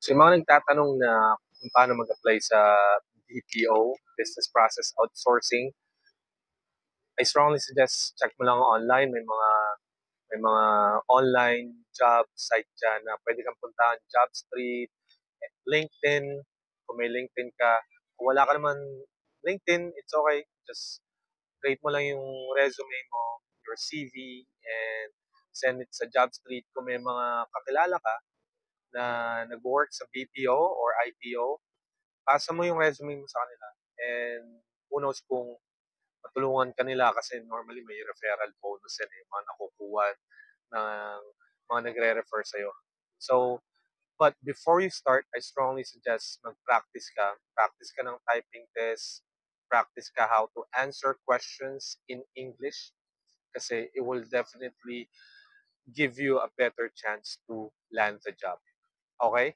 So, yung mga nagtatanong na kung paano mag-apply sa BPO, Business Process Outsourcing, I strongly suggest check mo lang online. May mga online job site dyan na pwede kang puntahan. Jobstreet, LinkedIn, kung may LinkedIn ka. Kung wala ka naman LinkedIn, it's okay. Just create mo lang yung resume mo, your CV, and send it sa Jobstreet. Kung may mga kakilala ka na nag-work sa BPO or IPO, pasa mo yung resume mo sa kanila. And who knows kung matulungan ka nila kasi normally may referral bonus yan eh, mga nakukuha ng mga nagre-refer sa'yo. So, but before you start, I strongly suggest mag-practice ka. Practice ka ng typing test. Practice ka how to answer questions in English kasi it will definitely give you a better chance to land the job. Okay?